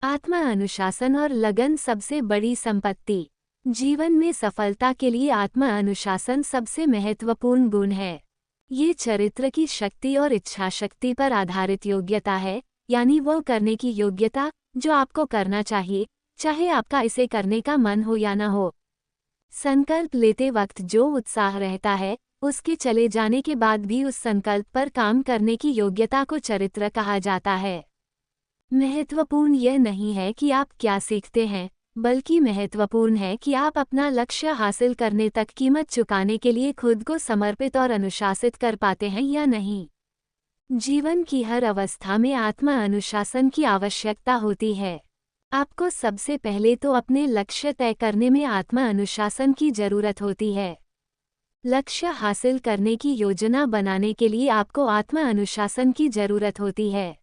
आत्मा अनुशासन और लगन सबसे बड़ी संपत्ति। जीवन में सफलता के लिए आत्मा अनुशासन सबसे महत्वपूर्ण गुण है। ये चरित्र की शक्ति और इच्छा शक्ति पर आधारित योग्यता है, यानी वो करने की योग्यता जो आपको करना चाहिए, चाहे आपका इसे करने का मन हो या न हो। संकल्प लेते वक्त जो उत्साह रहता है, उसके चले जाने के बाद भी उस संकल्प पर काम करने की योग्यता को चरित्र कहा जाता है। महत्वपूर्ण यह नहीं है कि आप क्या सीखते हैं, बल्कि महत्वपूर्ण है कि आप अपना लक्ष्य हासिल करने तक कीमत चुकाने के लिए खुद को समर्पित और अनुशासित कर पाते हैं या नहीं। जीवन की हर अवस्था में आत्मा अनुशासन की आवश्यकता होती है। आपको सबसे पहले तो अपने लक्ष्य तय करने में आत्मा अनुशासन की जरूरत होती है। लक्ष्य हासिल करने की योजना बनाने के लिए आपको आत्मा अनुशासन की जरूरत होती है।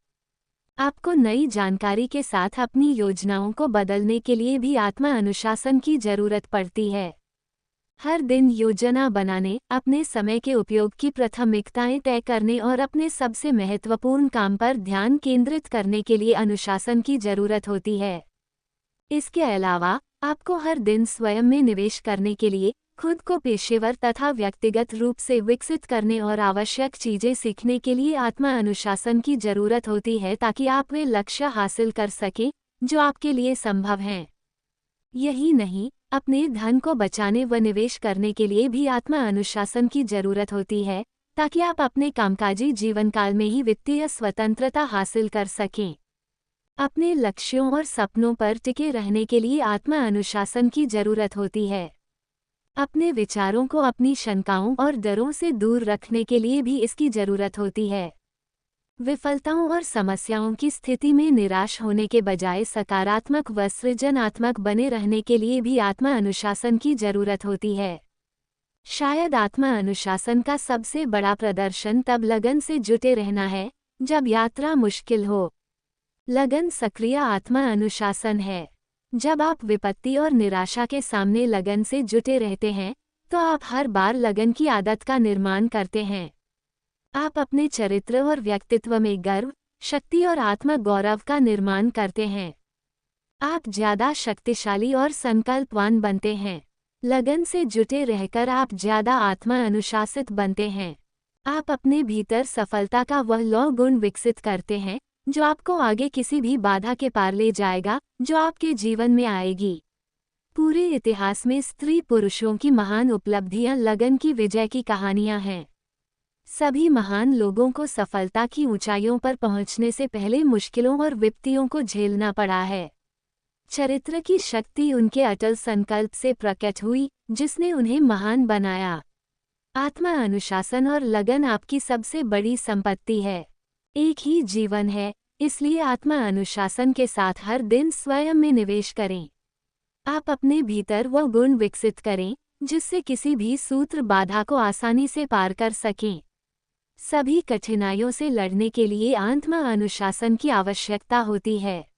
आपको नई जानकारी के साथ अपनी योजनाओं को बदलने के लिए भी आत्मा अनुशासन की जरूरत पड़ती है। हर दिन योजना बनाने, अपने समय के उपयोग की प्राथमिकताएं तय करने और अपने सबसे महत्वपूर्ण काम पर ध्यान केंद्रित करने के लिए अनुशासन की जरूरत होती है। इसके अलावा आपको हर दिन स्वयं में निवेश करने के लिए, खुद को पेशेवर तथा व्यक्तिगत रूप से विकसित करने और आवश्यक चीजें सीखने के लिए आत्मा अनुशासन की जरूरत होती है, ताकि आप वे लक्ष्य हासिल कर सकें जो आपके लिए संभव हैं। यही नहीं, अपने धन को बचाने व निवेश करने के लिए भी आत्मा अनुशासन की जरूरत होती है, ताकि आप अपने कामकाजी जीवनकाल में ही वित्तीय स्वतंत्रता हासिल कर सकें। अपने लक्ष्यों और सपनों पर टिके रहने के लिए आत्मा अनुशासन की जरूरत होती है। अपने विचारों को अपनी शंकाओं और डरों से दूर रखने के लिए भी इसकी जरूरत होती है। विफलताओं और समस्याओं की स्थिति में निराश होने के बजाय सकारात्मक व सृजनात्मक बने रहने के लिए भी आत्मा अनुशासन की जरूरत होती है। शायद आत्मा अनुशासन का सबसे बड़ा प्रदर्शन तब लगन से जुटे रहना है, जब यात्रा मुश्किल हो। लगन सक्रिय आत्मा अनुशासन है। जब आप विपत्ति और निराशा के सामने लगन से जुटे रहते हैं, तो आप हर बार लगन की आदत का निर्माण करते हैं। आप अपने चरित्र और व्यक्तित्व में गर्व, शक्ति और आत्म गौरव का निर्माण करते हैं। आप ज्यादा शक्तिशाली और संकल्पवान बनते हैं। लगन से जुटे रहकर आप ज्यादा आत्मा अनुशासित बनते हैं। आप अपने भीतर सफलता का वह लौ गुण विकसित करते हैं जो आपको आगे किसी भी बाधा के पार ले जाएगा, जो आपके जीवन में आएगी। पूरे इतिहास में स्त्री पुरुषों की महान उपलब्धियां लगन की विजय की कहानियां हैं। सभी महान लोगों को सफलता की ऊंचाइयों पर पहुंचने से पहले मुश्किलों और विपत्तियों को झेलना पड़ा है। चरित्र की शक्ति उनके अटल संकल्प से प्रकट हुई, जिसने उन्हें महान बनाया। आत्मा अनुशासन और लगन आपकी सबसे बड़ी संपत्ति है। एक ही जीवन है, इसलिए आत्मा अनुशासन के साथ हर दिन स्वयं में निवेश करें। आप अपने भीतर वह गुण विकसित करें जिससे किसी भी सूत्र बाधा को आसानी से पार कर सकें। सभी कठिनाइयों से लड़ने के लिए आत्मा अनुशासन की आवश्यकता होती है।